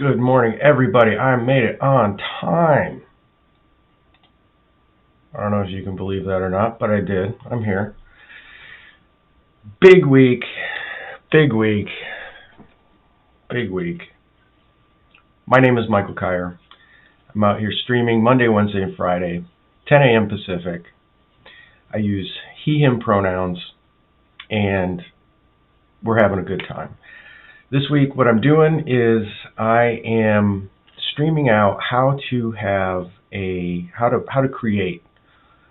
Good morning, everybody. I made it on time. I don't know if you can believe that or not, but I did. I'm here. Big week, big week, big week. My name is Michael Kyer. I'm out here streaming Monday, Wednesday, and Friday, 10 a.m. Pacific. I use he, him pronouns, and we're having a good time. This week, what I'm doing is I am streaming out how to create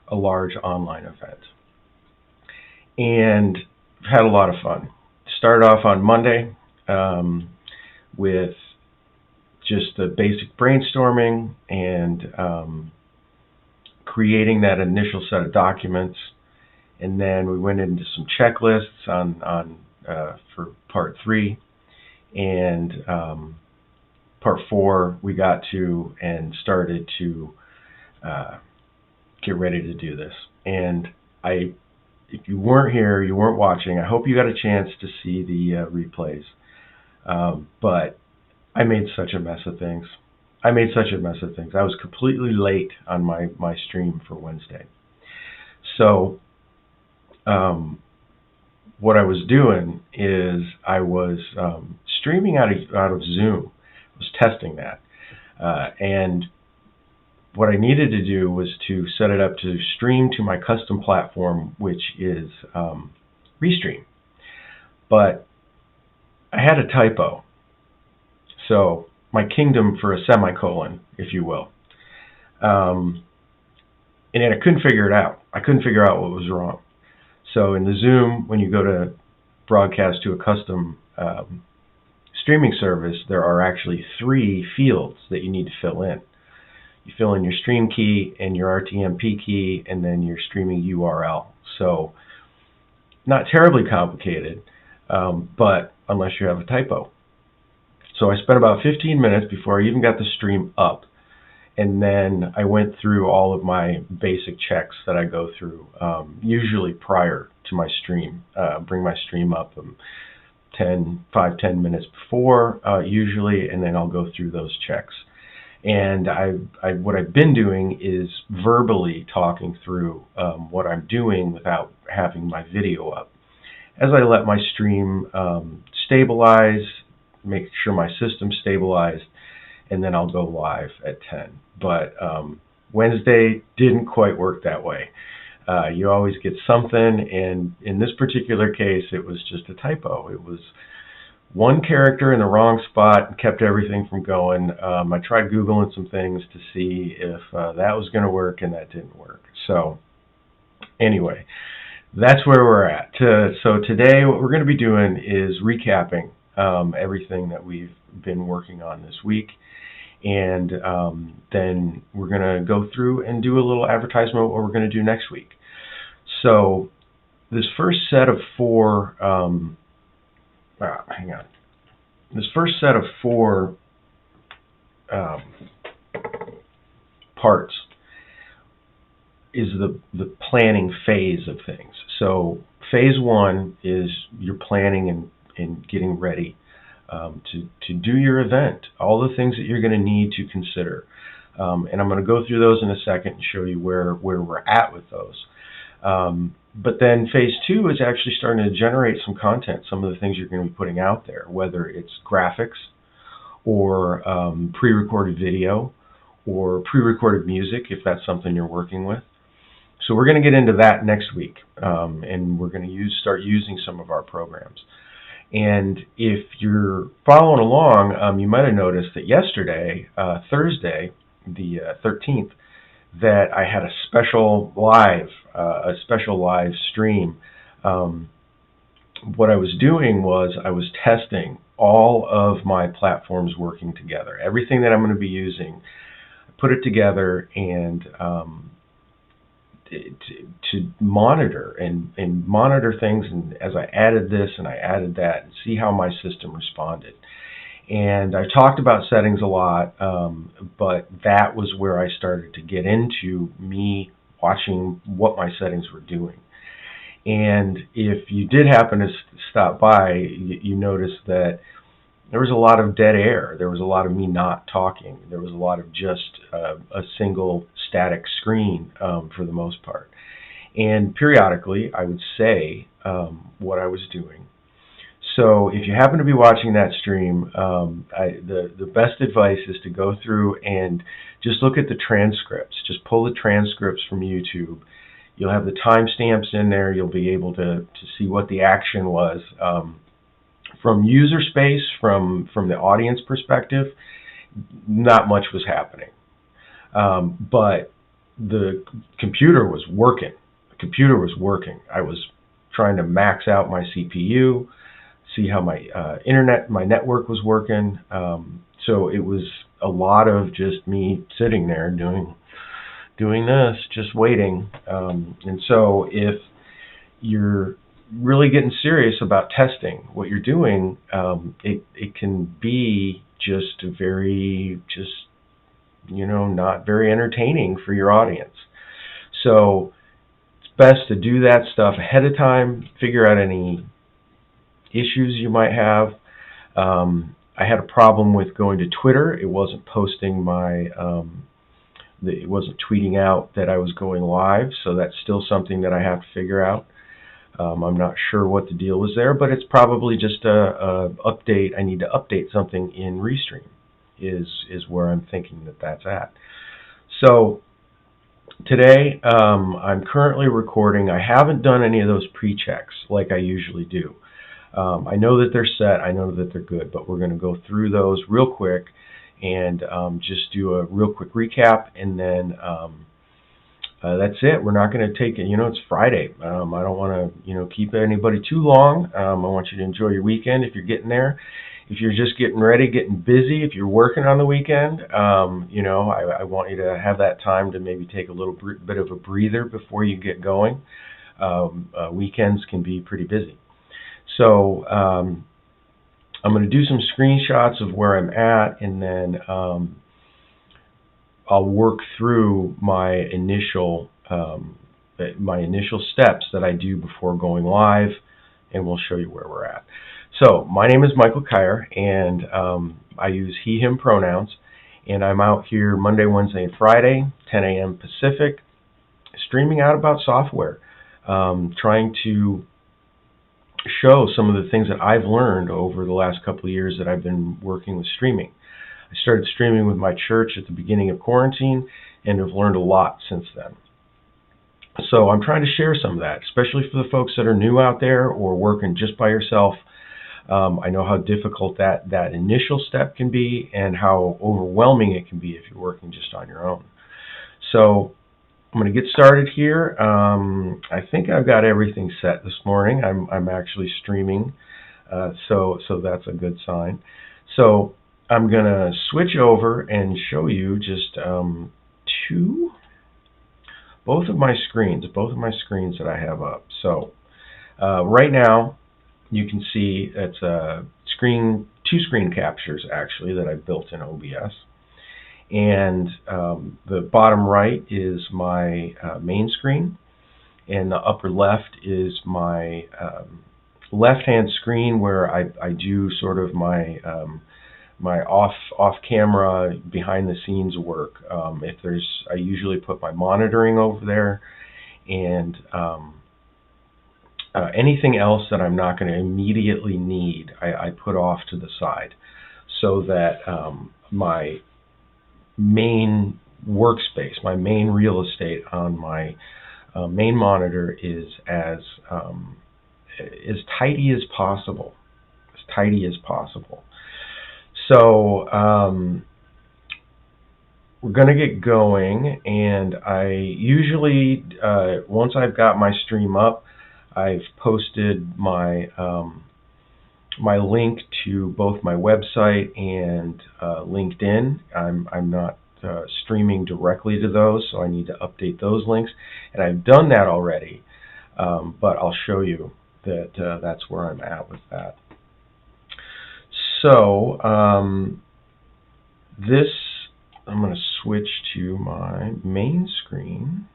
a large online event, and I've had a lot of fun. Started off on Monday with just the basic brainstorming and creating that initial set of documents, and then we went into some checklists for part 3. And part 4 we got to and started to get ready to do this. And if you weren't here, you weren't watching, I hope you got a chance to see the replays. But I made such a mess of things. I was completely late on my stream for Wednesday. So what I was doing is I was streaming out of Zoom. I was testing that. And what I needed to do was to set it up to stream to my custom platform, which is Restream. But I had a typo. So my kingdom for a semicolon, if you will. And then I couldn't figure it out. I couldn't figure out what was wrong. So in the Zoom, when you go to broadcast to a custom streaming service, there are actually 3 fields that you need to fill in. You fill in your stream key and your RTMP key and then your streaming URL. So not terribly complicated, but unless you have a typo. So I spent about 15 minutes before I even got the stream up. And then I went through all of my basic checks that I go through, usually prior to my stream. Bring my stream up 5-10 minutes before, usually, and then I'll go through those checks. And what I've been doing is verbally talking through what I'm doing without having my video up. As I let my stream stabilize, make sure my system's stabilized, and then I'll go live at 10. But Wednesday didn't quite work that way. You always get something, and in this particular case, it was just a typo. It was one character in the wrong spot and kept everything from going. I tried Googling some things to see if that was going to work, and that didn't work. So anyway, that's where we're at. So today what we're going to be doing is recapping everything that we've been working on this week. And then we're going to go through and do a little advertisement of what we're going to do next week. So this first set of 4, This first set of 4 parts is the planning phase of things. So phase 1 is your planning and getting ready to do your event, all the things that you're going to need to consider. And I'm going to go through those in a second and show you where we're at with those. But then phase 2 is actually starting to generate some content, some of the things you're going to be putting out there, whether it's graphics or pre-recorded video or pre-recorded music, if that's something you're working with. So we're going to get into that next week, and we're going to start using some of our programs. And if you're following along, you might have noticed that yesterday, Thursday, the 13th, that I had a special live stream. What I was doing was I was testing all of my platforms working together. Everything that I'm going to be using, I put it together and to monitor and monitor things, and as I added this and I added that, and see how my system responded. And I talked about settings a lot, but that was where I started to get into me watching what my settings were doing. And if you did happen to stop by, you noticed that there was a lot of dead air. There was a lot of me not talking. There was a lot of just a single static screen for the most part. And periodically, I would say what I was doing. So if you happen to be watching that stream, the best advice is to go through and just look at the transcripts. Just pull the transcripts from YouTube. You'll have the timestamps in there. You'll be able to see what the action was. From user space, from the audience perspective, not much was happening. But the computer was working. The computer was working. I was trying to max out my CPU, see how my my network was working. So it was a lot of just me sitting there doing this, just waiting. And so if you're really getting serious about testing what you're doing, it can be just not very entertaining for your audience. So it's best to do that stuff ahead of time, figure out any issues you might have. I had a problem with going to Twitter. It wasn't posting it wasn't tweeting out that I was going live, so that's still something that I have to figure out. I'm not sure what the deal was there, but it's probably just a update. I need to update something in Restream is where I'm thinking that's at. So today I'm currently recording. I haven't done any of those pre-checks like I usually do. I know that they're set. I know that they're good, but we're going to go through those real quick and just do a real quick recap, and then that's it. We're not going to take it. It's Friday. I don't want to, keep anybody too long. I want you to enjoy your weekend if you're getting there. If you're just getting ready, getting busy, if you're working on the weekend, I want you to have that time to maybe take a little bit of a breather before you get going. Weekends can be pretty busy. So I'm going to do some screenshots of where I'm at, and then I'll work through my initial steps that I do before going live, and we'll show you where we're at. So my name is Michael Kyer, and I use he, him pronouns, and I'm out here Monday, Wednesday, and Friday, 10 a.m. Pacific, streaming out about software, trying to show some of the things that I've learned over the last couple of years that I've been working with streaming. I started streaming with my church at the beginning of quarantine and have learned a lot since then. So I'm trying to share some of that, especially for the folks that are new out there or working just by yourself. I know how difficult that initial step can be and how overwhelming it can be if you're working just on your own. So I'm going to get started here. I think I've got everything set this morning. I'm actually streaming, so that's a good sign. So I'm going to switch over and show you just both of my screens that I have up. So right now you can see it's two screen captures actually that I built in OBS. And the bottom right is my main screen, and the upper left is my left-hand screen where I do sort of my my off-camera, behind-the-scenes work. I usually put my monitoring over there, and anything else that I'm not going to immediately need, I put off to the side, so that my main workspace, my main real estate on my main monitor is as tidy as possible. As tidy as possible. So we're going to get going, and I usually, once I've got my stream up, I've posted my my link to both my website and LinkedIn. I'm not streaming directly to those, so I need to update those links, and I've done that already, but I'll show you that that's where I'm at with that. So I'm going to switch to my main screen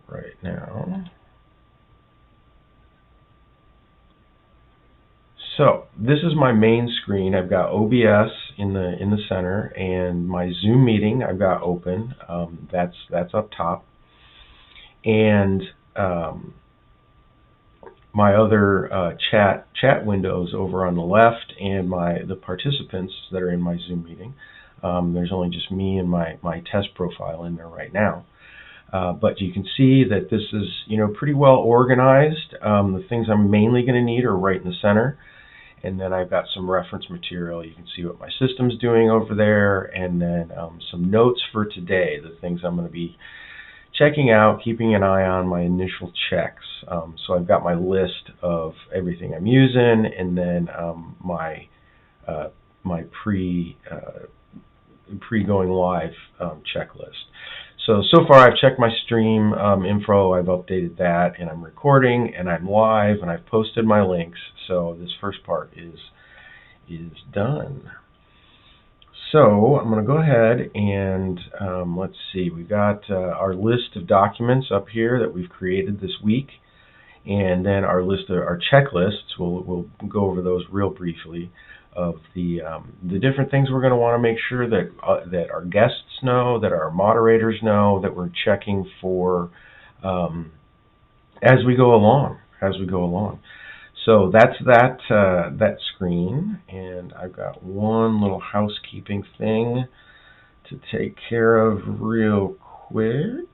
right now. So this is my main screen. I've got OBS in the center, and my Zoom meeting I've got open. That's up top, and my other chat windows over on the left, and the participants that are in my Zoom meeting. There's only just me and my test profile in there right now. But you can see that this is, pretty well organized. The things I'm mainly going to need are right in the center. And then I've got some reference material. You can see what my system's doing over there, and then some notes for today, the things I'm going to be checking out, keeping an eye on, my initial checks. So I've got my list of everything I'm using, and then my pre-going live checklist. So far I've checked my stream info, I've updated that, and I'm recording, and I'm live, and I've posted my links. So this first part is done. So I'm going to go ahead and let's see. We've got our list of documents up here that we've created this week, and then our list of our checklists. We'll go over those real briefly, of the different things we're going to want to make sure that our guests know, that our moderators know, that we're checking for as we go along. So that's that screen, and I've got one little housekeeping thing to take care of real quick.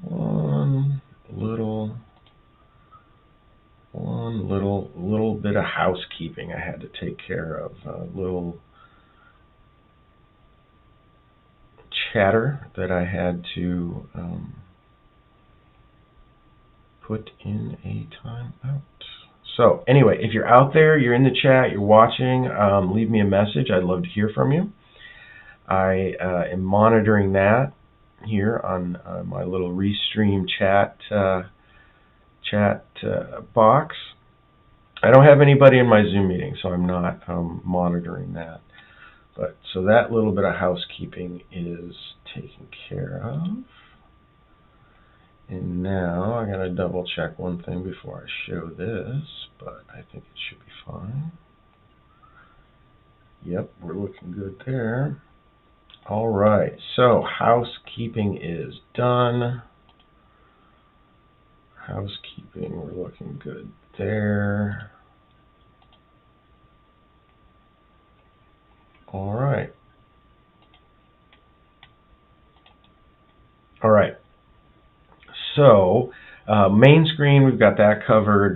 One little bit of housekeeping I had to take care of. A little chatter that I had to put in a timeout. So anyway, if you're out there, you're in the chat, you're watching, leave me a message. I'd love to hear from you. I am monitoring that here on my little Restream chat box. I don't have anybody in my Zoom meeting, so I'm not monitoring that. But so that little bit of housekeeping is taken care of. And now I gotta double check one thing before I show this, but I think it should be fine. Yep, we're looking good there. All right, so housekeeping is done. Housekeeping, we're looking good there. All right. So main screen, we've got that covered.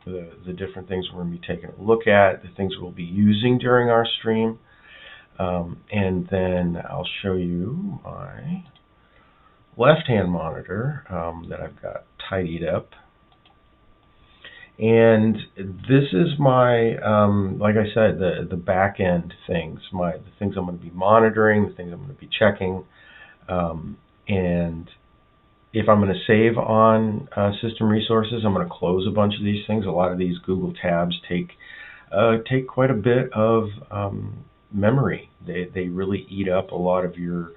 The different things we're going to be taking a look at, the things we'll be using during our stream, and then I'll show you my left-hand monitor that I've got tidied up. And this is my, like I said, the back end things, the things I'm going to be monitoring, the things I'm going to be checking, and if I'm going to save on system resources, I'm going to close a bunch of these things. A lot of these Google tabs take quite a bit of memory. They really eat up a lot of your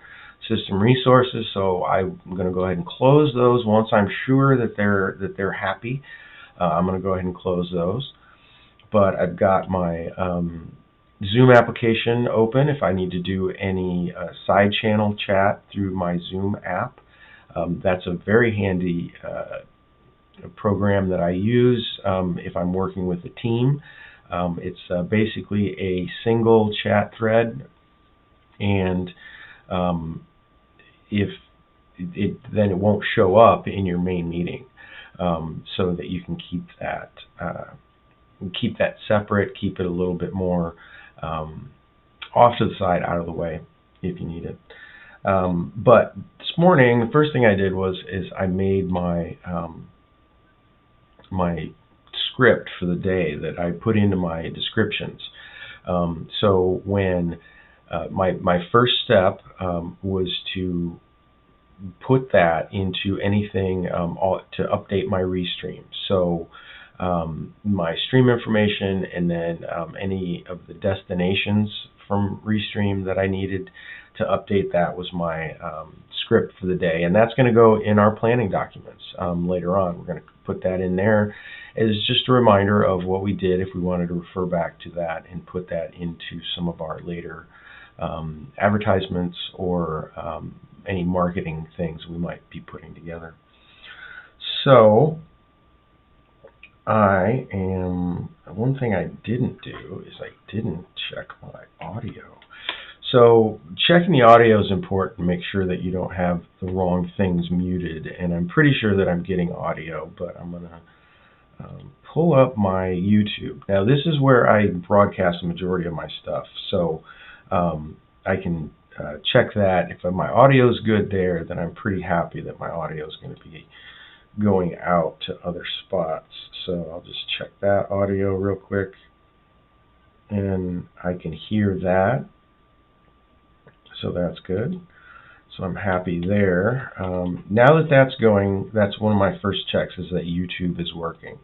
system resources. So I'm going to go ahead and close those once I'm sure that they're happy. I'm going to go ahead and close those. But I've got my Zoom application open if I need to do any side channel chat through my Zoom app. That's a very handy program that I use if I'm working with a team. It's basically a single chat thread, and then it won't show up in your main meeting, so that you can keep that separate, keep it a little bit more off to the side, out of the way if you need it. But this morning, the first thing I did is I made my my script for the day that I put into my descriptions. So when my first step was to put that into anything to update my restream. So my stream information, and then any of the destinations from Restream that I needed to update. That was my script for the day, and that's going to go in our planning documents later on. We're going to put that in there, as just a reminder of what we did if we wanted to refer back to that and put that into some of our later advertisements or any marketing things we might be putting together. So one thing I didn't do is I didn't check my audio. So checking the audio is important. Make sure that you don't have the wrong things muted. And I'm pretty sure that I'm getting audio, but I'm going to pull up my YouTube. Now this is where I broadcast the majority of my stuff. So I can check that. If my audio is good there, then I'm pretty happy that my audio is going to be going out to other spots. So I'll just check that audio real quick, and I can hear that. So that's good. So I'm happy there. Now that that's going, that's one of my first checks, is that YouTube is working.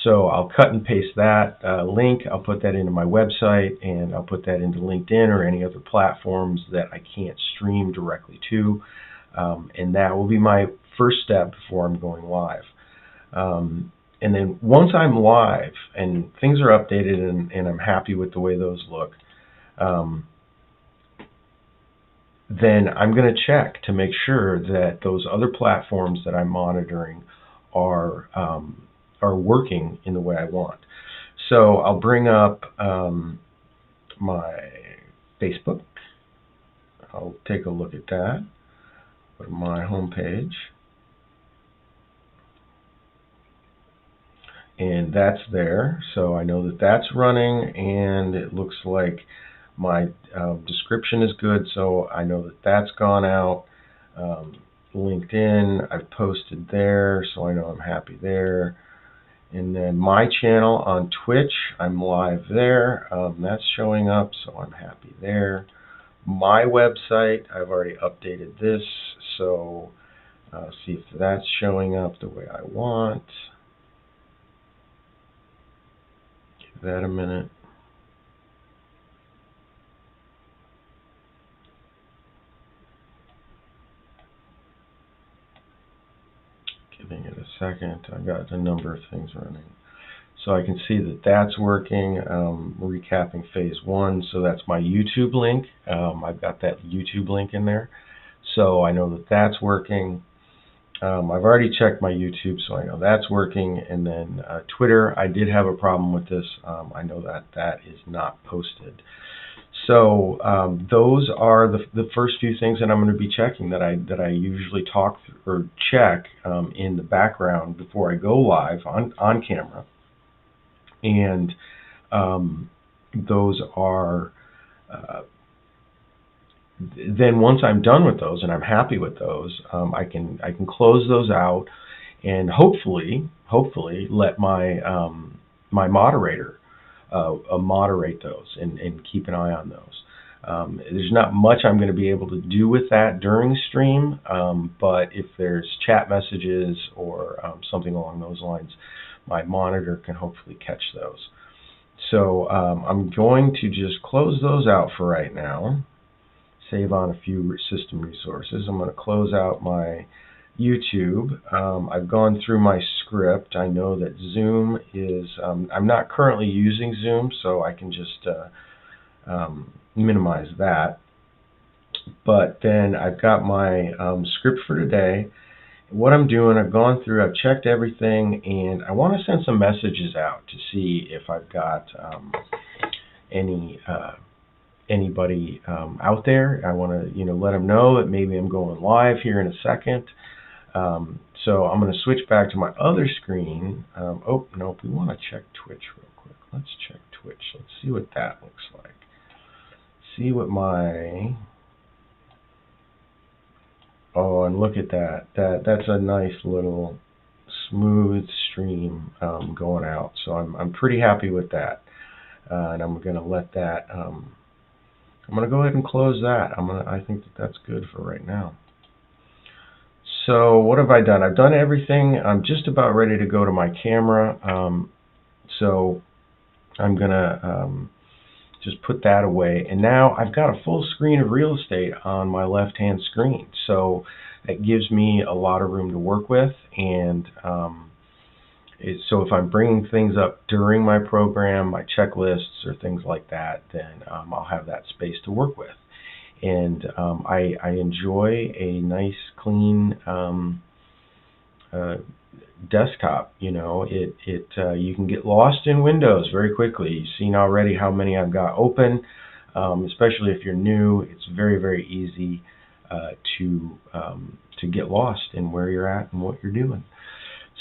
So I'll cut and paste that link. I'll put that into my website, and I'll put that into LinkedIn or any other platforms that I can't stream directly to. And that will be my first step before I'm going live. And then once I'm live and things are updated and I'm happy with the way those look, then I'm going to check to make sure that those other platforms that I'm monitoring are working in the way I want. So I'll bring up my Facebook. I'll take a look at that. Go to my home page. And that's there. So I know that that's running, and it looks like my description is good, so I know that that's gone out. LinkedIn, I've posted there, so I know I'm happy there. And then my channel on Twitch, I'm live there. That's showing up, so I'm happy there. My website, I've already updated this, so see if that's showing up the way I want. Give that a minute. Giving it a second. I've got a number of things running. So I can see that that's working. Recapping phase 1. So that's my YouTube link. I've got that YouTube link in there. So I know that that's working. I've already checked my YouTube, so I know that's working. And then Twitter, I did have a problem with this. I know that that is not posted. So those are the first few things that I'm going to be checking, that I usually talk or check in the background before I go live on camera. And those are then once I'm done with those and I'm happy with those, I can close those out and hopefully let my my moderator moderate those and keep an eye on those. There's not much I'm going to be able to do with that during the stream, but if there's chat messages or something along those lines, my monitor can hopefully catch those. So I'm going to just close those out for right now, save on a few system resources. I'm going to close out my YouTube. I've gone through my script. I know that Zoom is, I'm not currently using Zoom, so I can just minimize that. But then I've got my script for today. What I'm doing, I've gone through, I've checked everything, and I want to send some messages out to see if I've got anybody out there. I want to let them know that maybe I'm going live here in a second. So I'm going to switch back to my other screen. Oh, no, we want to check Twitch real quick. Let's check Twitch. Let's see what that looks like. See what my... Oh, and look at that. That's a nice little smooth stream going out. So I'm pretty happy with that. And I'm going to let that... I'm going to go ahead and close that. I think that that's good for right now. So what have I done? I've done everything. I'm just about ready to go to my camera. So I'm going to just put that away. And now I've got a full screen of real estate on my left-hand screen. So that gives me a lot of room to work with. And So if I'm bringing things up during my program, my checklists or things like that, then I'll have that space to work with. And I enjoy a nice, clean desktop. You know, you can get lost in windows very quickly. You've seen already how many I've got open. Especially if you're new, it's very, very easy to get lost in where you're at and what you're doing.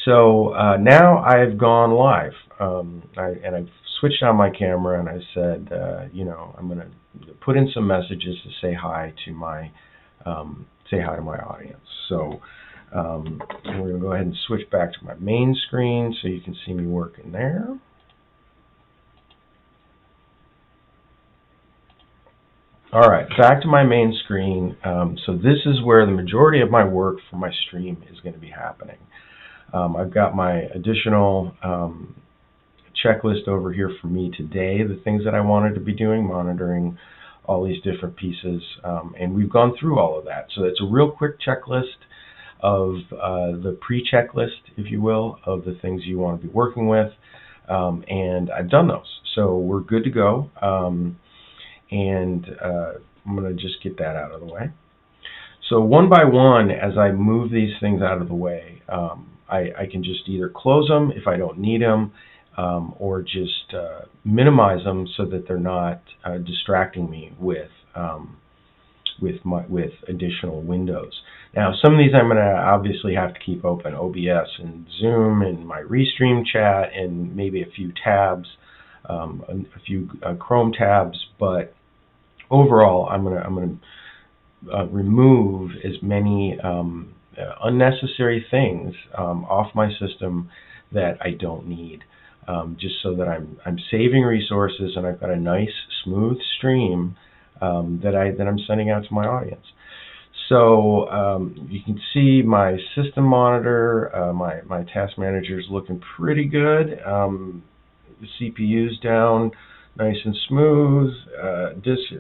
So now I've gone live, and I've switched on my camera, and I said, I'm going to put in some messages to say hi to my audience. So we're going to go ahead and switch back to my main screen so you can see me working there. All right, back to my main screen. So this is where the majority of my work for my stream is going to be happening. I've got my additional checklist over here for me today, the things that I wanted to be doing, monitoring all these different pieces, and we've gone through all of that. So it's a real quick checklist of the pre-checklist, if you will, of the things you want to be working with, and I've done those. So we're good to go, and I'm going to just get that out of the way. So one by one, as I move these things out of the way, I can just either close them if I don't need them, or just minimize them so that they're not distracting me with additional windows. Now, some of these I'm going to obviously have to keep open: OBS and Zoom and my Restream chat and maybe a few tabs, a few Chrome tabs. But overall, I'm going to remove as many unnecessary things off my system that I don't need, just so that I'm saving resources and I've got a nice smooth stream that I'm sending out to my audience. So you can see my system monitor, my task manager is looking pretty good. The CPU's down nice and smooth.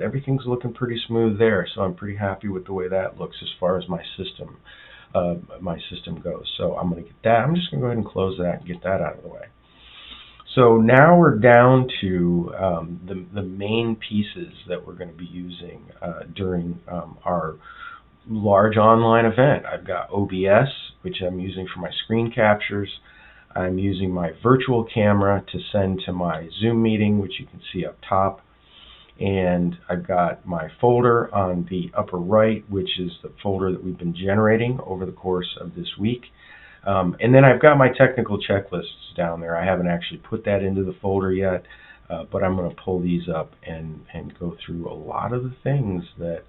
Everything's looking pretty smooth there, so I'm pretty happy with the way that looks as far as my system goes. So I'm going to get that. I'm just going to go ahead and close that and get that out of the way. So now we're down to the main pieces that we're going to be using during our large online event. I've got OBS, which I'm using for my screen captures. I'm using my virtual camera to send to my Zoom meeting, which you can see up top. And I've got my folder on the upper right, which is the folder that we've been generating over the course of this week. And then I've got my technical checklists down there. I haven't actually put that into the folder yet, but I'm going to pull these up and go through a lot of the things that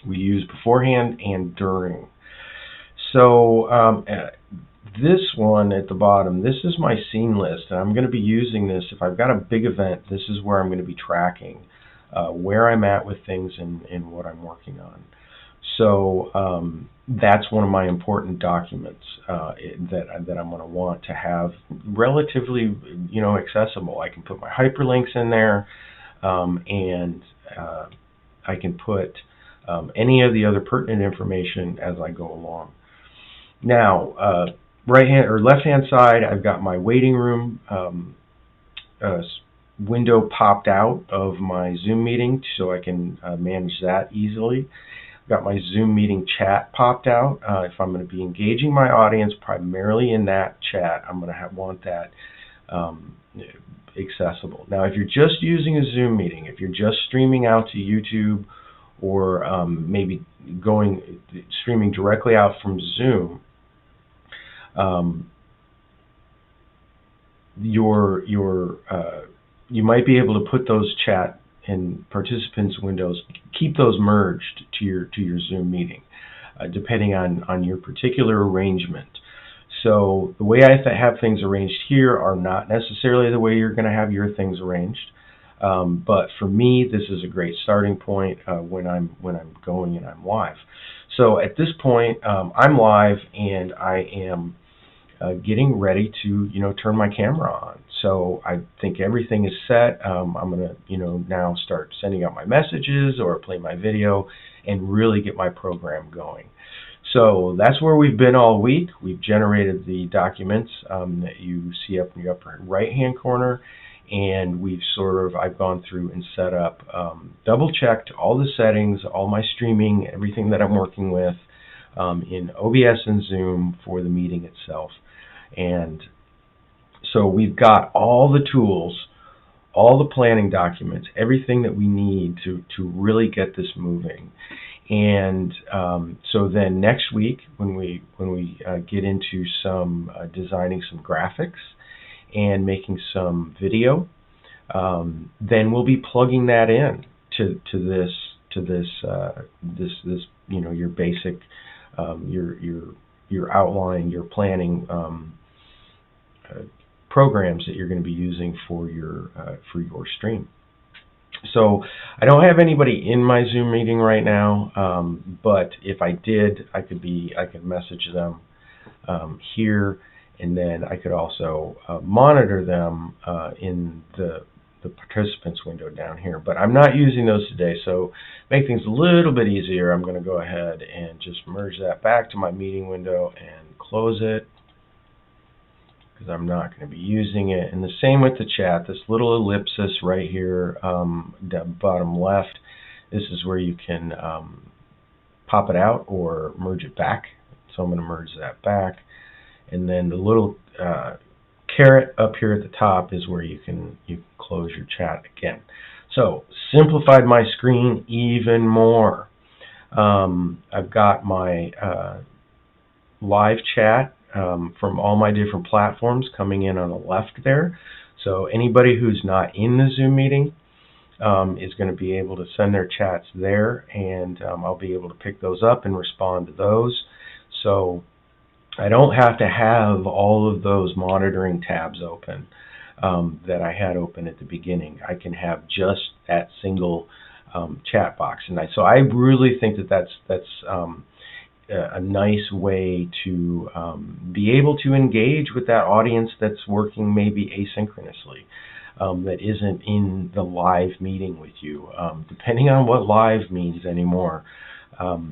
we use beforehand and during. So this one at the bottom, this is my scene list, and I'm going to be using this. If I've got a big event, this is where I'm going to be tracking where I'm at with things and what I'm working on. So that's one of my important documents that I'm going to want to have relatively, accessible. I can put my hyperlinks in there, and I can put any of the other pertinent information as I go along. Now, right hand or left hand side, I've got my waiting room window popped out of my Zoom meeting, so I can manage that easily. I've got my Zoom meeting chat popped out. If I'm going to be engaging my audience primarily in that chat, I'm going to want that accessible. Now, if you're just using a Zoom meeting, if you're just streaming out to YouTube, or maybe streaming directly out from Zoom, you might be able to put those chat and participants windows, keep those merged to your Zoom meeting, depending on your particular arrangement. So the way I have things arranged here are not necessarily the way you're going to have your things arranged. But for me, this is a great starting point when I'm going and I'm live. So at this point, I'm live and I am getting ready to turn my camera on. So I think everything is set. I'm going to now start sending out my messages or play my video and really get my program going. So that's where we've been all week. We've generated the documents that you see up in the upper right-hand corner, and I've gone through and set up, double-checked all the settings, all my streaming, everything that I'm working with in OBS and Zoom for the meeting itself. And so we've got all the tools, all the planning documents, everything that we need to really get this moving. And so then next week, when we get into some designing some graphics and making some video, then we'll be plugging that in to this your basic your outline, your planning programs that you're going to be using for your stream. So I don't have anybody in my Zoom meeting right now, but if I did, I could message them here, and then I could also monitor them in the participants window down here. But I'm not using those today, so make things a little bit easier, I'm going to go ahead and just merge that back to my meeting window and close it, because I'm not going to be using it. And the same with the chat. This little ellipsis right here, down bottom left, this is where you can pop it out or merge it back. So I'm going to merge that back. And then the little caret up here at the top is where you can close your chat again. So simplified my screen even more. I've got my live chat from all my different platforms coming in on the left there. So anybody who's not in the Zoom meeting is going to be able to send their chats there, and I'll be able to pick those up and respond to those. So I don't have to have all of those monitoring tabs open that I had open at the beginning. I can have just that single chat box, and so I really think that's a nice way to be able to engage with that audience that's working maybe asynchronously, that isn't in the live meeting with you. Depending on what live means anymore, a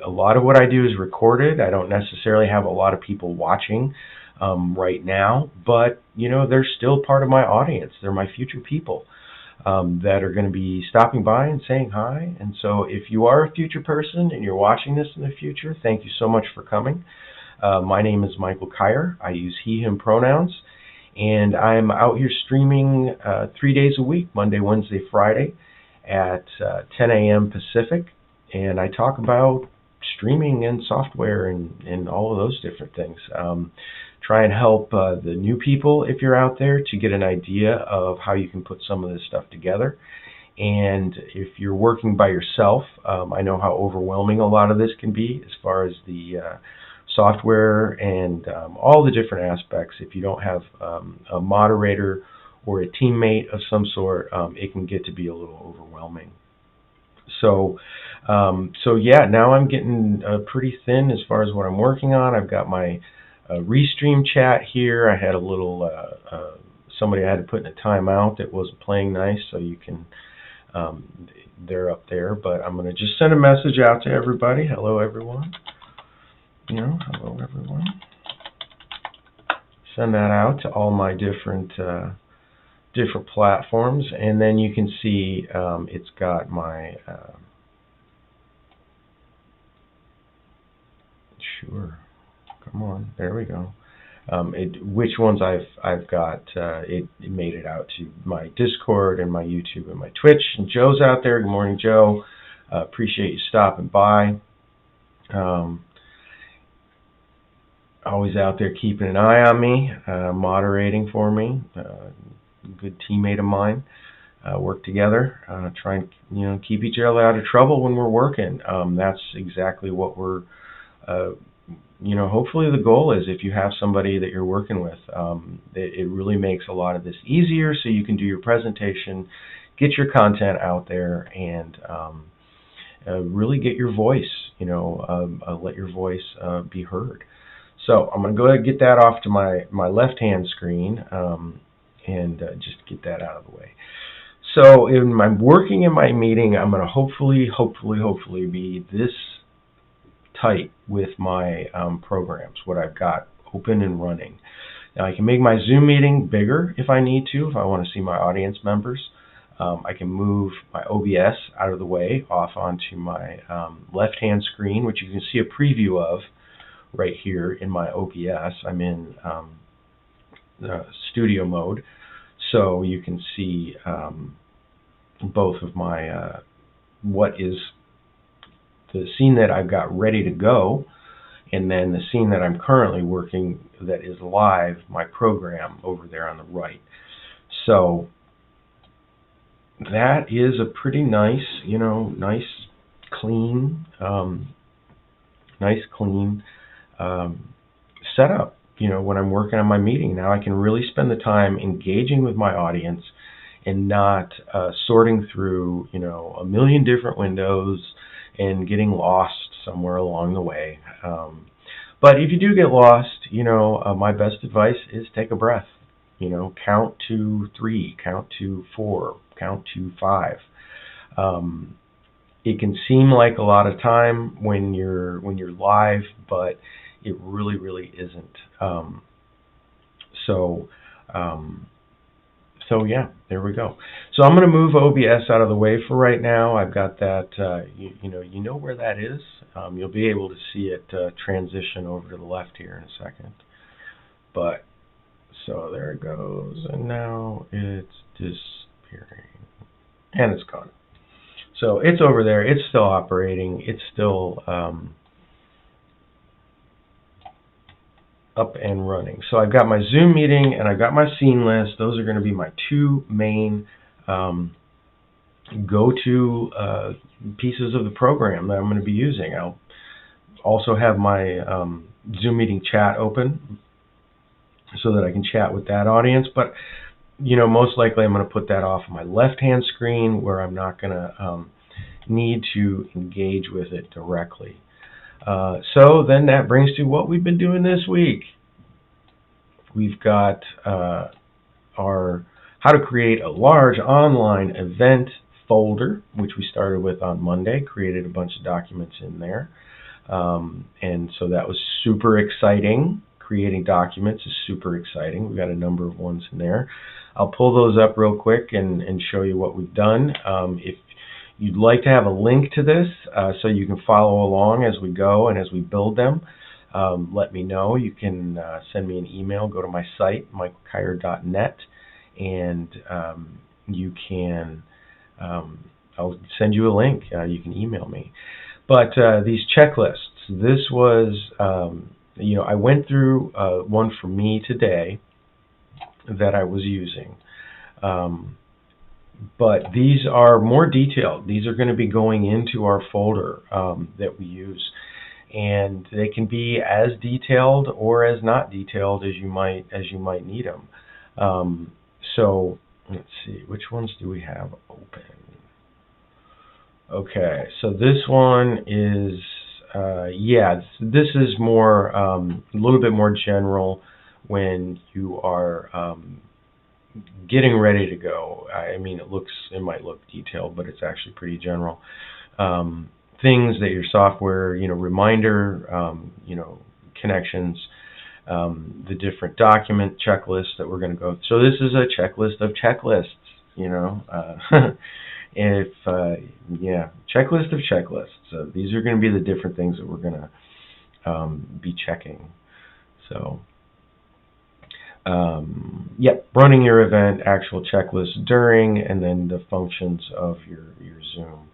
lot of what I do is recorded. I don't necessarily have a lot of people watching right now, but they're still part of my audience. They're my future people that are going to be stopping by and saying hi. And so if you are a future person and you're watching this in the future, thank you so much for coming. My name is Michael Kyer. I use he, him pronouns, and I'm out here streaming 3 days a week, Monday, Wednesday, Friday at 10 a.m. Pacific. And I talk about streaming and software and all of those different things. Try and help the new people, if you're out there, to get an idea of how you can put some of this stuff together. And if you're working by yourself, I know how overwhelming a lot of this can be as far as the software and all the different aspects. If you don't have a moderator or a teammate of some sort, it can get to be a little overwhelming. So yeah, now I'm getting pretty thin as far as what I'm working on. I've got my restream chat here. I had a little somebody I had to put in a timeout that wasn't playing nice, so you can they're up there. But I'm going to just send a message out to everybody. Hello, everyone. Hello, everyone. Send that out to all my different platforms, and then you can see it's got my sure. Come on, there we go. Which ones I've got? It made it out to my Discord and my YouTube and my Twitch. And Joe's out there. Good morning, Joe. Appreciate you stopping by. Always out there keeping an eye on me, moderating for me. Good teammate of mine. Work together. Try and keep each other out of trouble when we're working. That's exactly what we're. Hopefully the goal is, if you have somebody that you're working with, it really makes a lot of this easier, so you can do your presentation, get your content out there, and really get your voice, let your voice be heard. So I'm going to go ahead and get that off to my left-hand screen and just get that out of the way. So in my working in my meeting, I'm going to hopefully be this tight with my programs, what I've got open and running. Now I can make my Zoom meeting bigger if I need to, if I want to see my audience members. I can move my OBS out of the way off onto my left-hand screen, which you can see a preview of right here in my OBS. I'm in studio mode, so you can see both of my what is the scene that I've got ready to go, and then the scene that I'm currently working that is live, my program over there on the right. So that is a pretty nice, nice clean setup. When I'm working on my meeting, now I can really spend the time engaging with my audience and not sorting through, a million different windows and getting lost somewhere along the way. But if you do get lost, my best advice is take a breath. Count to 3, count to 4, count to 5. It can seem like a lot of time when you're live, but it really isn't. So yeah, there we go. So I'm going to move OBS out of the way for right now. I've got that, you know where that is. You'll be able to see it transition over to the left here in a second. But so there it goes, and now it's disappearing, and it's gone. So it's over there. It's still operating. It's still up and running. So I've got my Zoom meeting and I've got my scene list. Those are going to be my two main go-to pieces of the program that I'm going to be using. I'll also have my Zoom meeting chat open so that I can chat with that audience. But most likely I'm going to put that off on my left-hand screen where I'm not going to need to engage with it directly. So then that brings to what we've been doing this week. We've got our how to create a large online event folder, which we started with on Monday, created a bunch of documents in there. And so that was super exciting. Creating documents is super exciting. We've got a number of ones in there. I'll pull those up real quick and show you what we've done. If you'd like to have a link to this so you can follow along as we go and as we build them, let me know. You can send me an email. Go to my site, michaelkyer.net, and you can, I'll send you a link. You can email me. But these checklists, this was, I went through one for me today that I was using. But these are more detailed. These are going to be going into our folder that we use, and they can be as detailed or as not detailed as you might need them. So let's see, which ones do we have open? Okay, so this one is this is more a little bit more general when you are getting ready to go. I mean, it might look detailed, but it's actually pretty general. Things that your software, reminder, connections, the different document checklists that we're going to go. So this is a checklist of checklists, checklist of checklists. So these are going to be the different things that we're going to be checking. So. Running your event, actual checklist during, and then the functions of your Zoom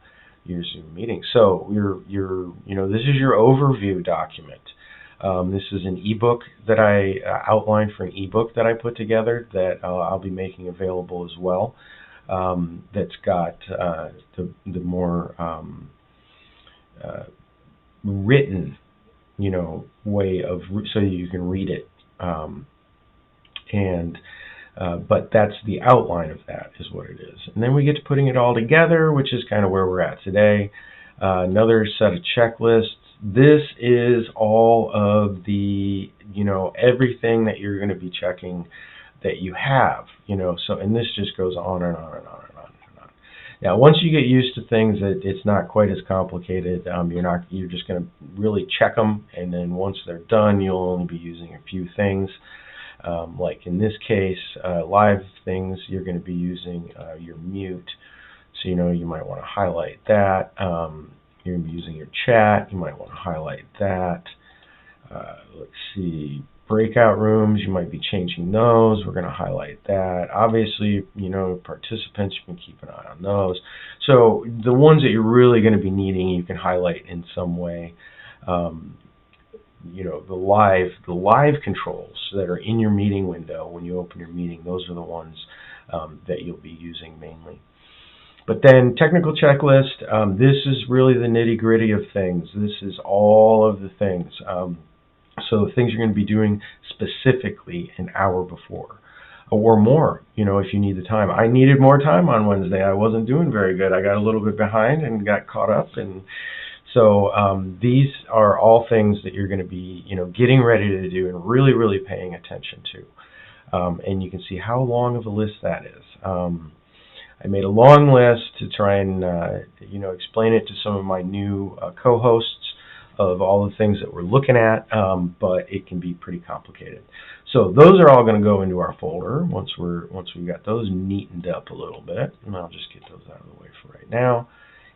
meeting. So this is your overview document. This is an ebook that I outlined for an ebook that I put together that I'll be making available as well. That's got the more written, way of so you can read it. But that's the outline of that is what it is. And then we get to putting it all together, which is kind of where we're at today. Another set of checklists. This is all of the, everything that you're going to be checking that you have, so, and this just goes on and on and on and on and on. Now, once you get used to things, it's not quite as complicated. You're just going to really check them, and then once they're done, you'll only be using a few things. Like in this case, live things, you're going to be using your mute. So you might want to highlight that. You're going to be using your chat. You might want to highlight that. Let's see. Breakout rooms, you might be changing those. We're going to highlight that. Obviously, participants, you can keep an eye on those. So the ones that you're really going to be needing, you can highlight in some way. The live controls that are in your meeting window when you open your meeting, those are the ones that you'll be using mainly. But then technical checklist, this is really the nitty-gritty of things. This is all of the things. So things you're going to be doing specifically an hour before or more, if you need the time. I needed more time on Wednesday. I wasn't doing very good. I got a little bit behind and got caught up. And so these are all things that you're going to be, getting ready to do and really, really paying attention to. And you can see how long of a list that is. I made a long list to try and, explain it to some of my new co-hosts of all the things that we're looking at, but it can be pretty complicated. So those are all going to go into our folder once we've got those neatened up a little bit, and I'll just get those out of the way for right now.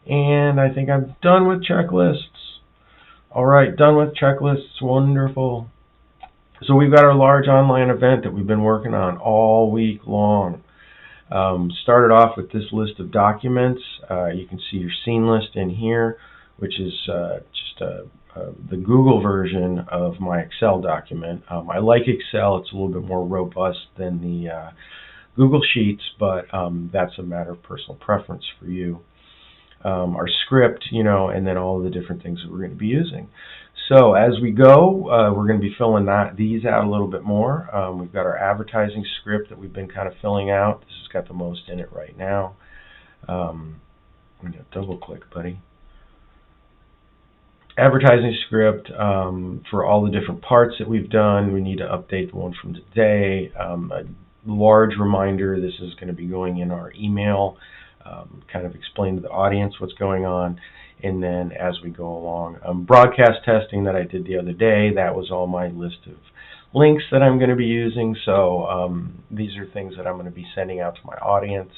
And I think I'm done with checklists. All right, done with checklists. Wonderful. So we've got our large online event that we've been working on all week long. Started off with this list of documents. You can see your scene list in here, which is just the Google version of my Excel document. I like Excel. It's a little bit more robust than the Google Sheets, but that's a matter of personal preference for you. Our script, and then all of the different things that we're going to be using. So as we go, we're going to be filling these out a little bit more. We've got our advertising script that we've been kind of filling out. This has got the most in it right now. I'm going to double click, buddy. Advertising script for all the different parts that we've done. We need to update the one from today. A large reminder, this is going to be going in our email, kind of explain to the audience what's going on. And then as we go along, broadcast testing that I did the other day, that was all my list of links that I'm going to be using. So these are things that I'm going to be sending out to my audience.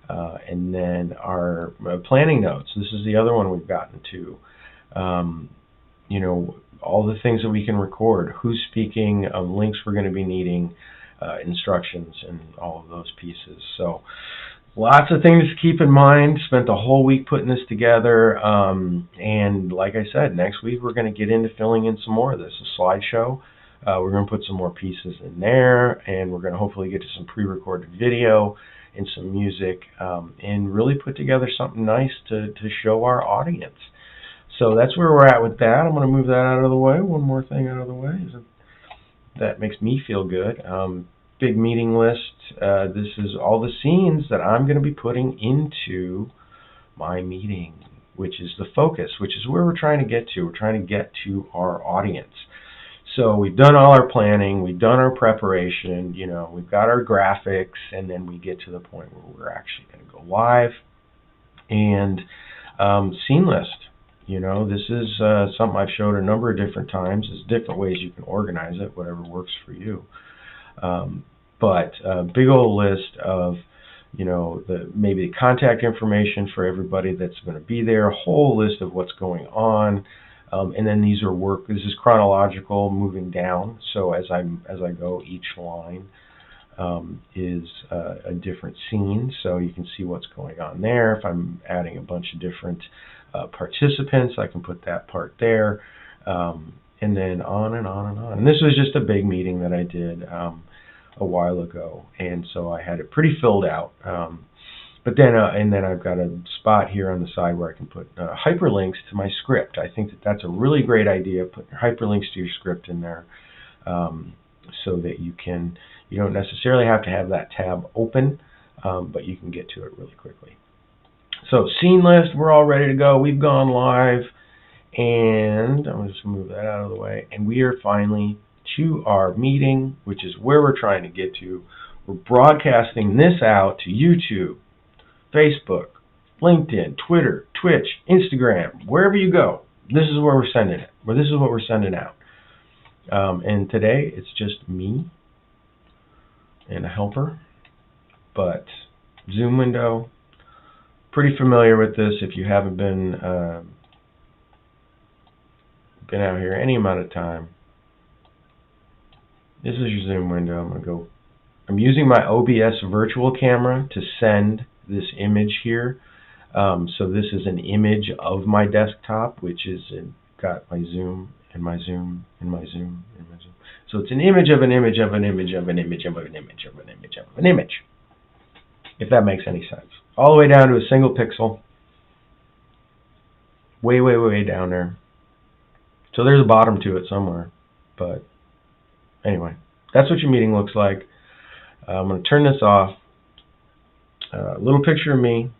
And then our planning notes. This is the other one we've gotten to. All the things that we can record, who's speaking, links we're going to be needing, instructions, and all of those pieces. So lots of things to keep in mind. Spent the whole week putting this together, and like I said, next week we're going to get into filling in some more of this, a slideshow. We're going to put some more pieces in there, and we're going to hopefully get to some pre-recorded video and some music, and really put together something nice to show our audience. So that's where we're at with that. I'm going to move that out of the way. One more thing out of the way. That makes me feel good. Big meeting list. This is all the scenes that I'm going to be putting into my meeting, which is the focus, which is where we're trying to get to. We're trying to get to our audience. So we've done all our planning. We've done our preparation. We've got our graphics, and then we get to the point where we're actually going to go live. And scene list. This is something I've showed a number of different times. There's different ways you can organize it, whatever works for you. But a big old list of, maybe the contact information for everybody that's going to be there, a whole list of what's going on. And then these are this is chronological, moving down. So as I go, each line is a different scene, so you can see what's going on there. If I'm adding a bunch of different participants, I can put that part there, and then on and on and on. And this was just a big meeting that I did a while ago, and so I had it pretty filled out. But then, and then I've got a spot here on the side where I can put hyperlinks to my script. I think that's a really great idea, putting hyperlinks to your script in there, so that you don't necessarily have to have that tab open, but you can get to it really quickly. So scene list, we're all ready to go. We've gone live, and I'm going to just move that out of the way. And we are finally to our meeting, which is where we're trying to get to. We're broadcasting this out to YouTube, Facebook, LinkedIn, Twitter, Twitch, Instagram, wherever you go. This is where we're sending it. Or this is what we're sending out. And today it's just me and a helper. But Zoom window, pretty familiar with this if you haven't been out here any amount of time. This is your Zoom window. I'm using my OBS virtual camera to send this image here. So this is an image of my desktop, which is got my Zoom and my Zoom and my Zoom and my Zoom. So it's an image of an image of an image of an image of an image of an image of an image, if that makes any sense. All the way down to a single pixel. Way, way, way down there. So there's a bottom to it somewhere. But anyway, that's what your meeting looks like. I'm going to turn this off. A little picture of me.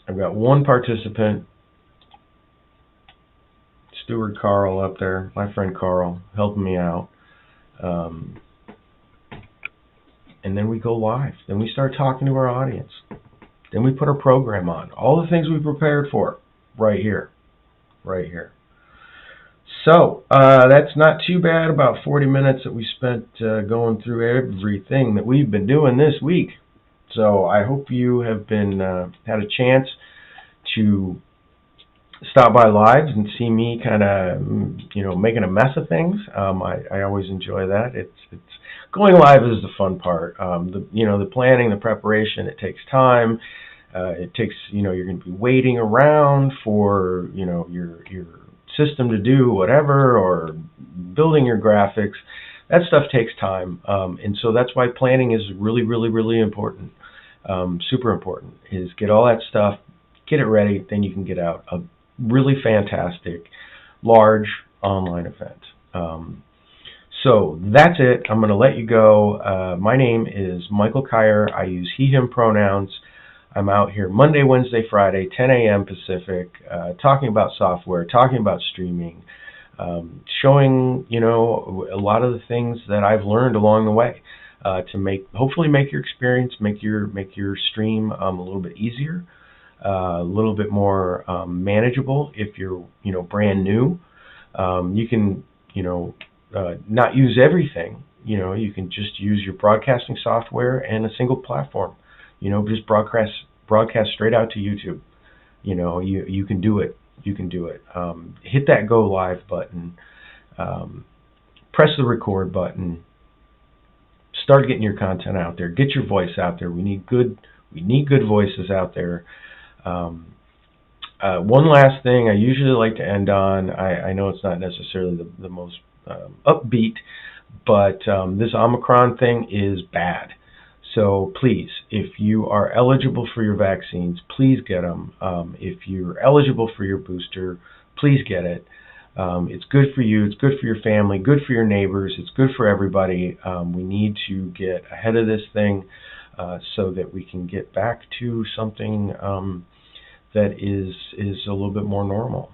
I've got one participant, Stuart Carl up there, my friend Carl, helping me out. And then we go live. Then we start talking to our audience. Then we put our program on. All the things we prepared for right here. Right here. So, that's not too bad, about 40 minutes that we spent going through everything that we've been doing this week. So I hope you have been had a chance to stop by live and see me kind of, making a mess of things. I always enjoy that. It's going live is the fun part. The planning, the preparation, it takes time. It takes, you're going to be waiting around for, your system to do whatever, or building your graphics. That stuff takes time. And so that's why planning is really, really, really important. Super important is get all that stuff, get it ready, then you can get out a really fantastic, large online event. So that's it. I'm going to let you go. My name is Michael Kyer. I use he, him pronouns. I'm out here Monday, Wednesday, Friday, 10 a.m. Pacific, talking about software, talking about streaming, showing, a lot of the things that I've learned along the way to hopefully make your experience, make your stream a little bit easier, a little bit more manageable. If you're, brand new, you can, not use everything. You can just use your broadcasting software and a single platform. Just broadcast straight out to YouTube. You can do it. You can do it. Hit that go live button. Press the record button. Start getting your content out there. Get your voice out there. We need good voices out there. One last thing I usually like to end on. I know it's not necessarily the most upbeat, but this Omicron thing is bad. So please, if you are eligible for your vaccines, please get them. If you're eligible for your booster, please get it. It's good for you. It's good for your family. Good for your neighbors. It's good for everybody. We need to get ahead of this thing so that we can get back to something that is a little bit more normal.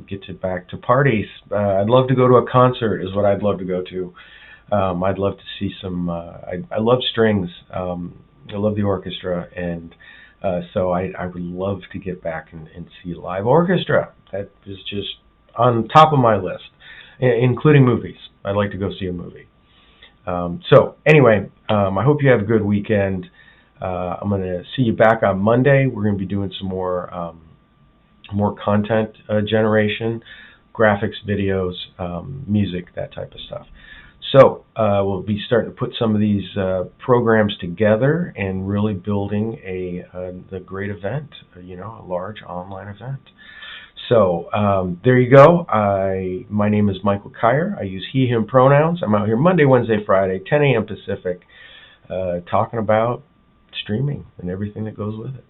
Get back to parties. I'd love to go to a concert. Is what I'd love to go to. I'd love to see some. I love strings. I love the orchestra, and so I would love to get back and see a live orchestra. That is just on top of my list, including movies. I'd like to go see a movie. So anyway, I hope you have a good weekend. I'm going to see you back on Monday. We're going to be doing some more content generation, graphics, videos, music, that type of stuff. So we'll be starting to put some of these programs together and really building the great event, a large online event. So there you go. My name is Michael Kyer. I use he, him pronouns. I'm out here Monday, Wednesday, Friday, 10 a.m. Pacific, talking about streaming and everything that goes with it.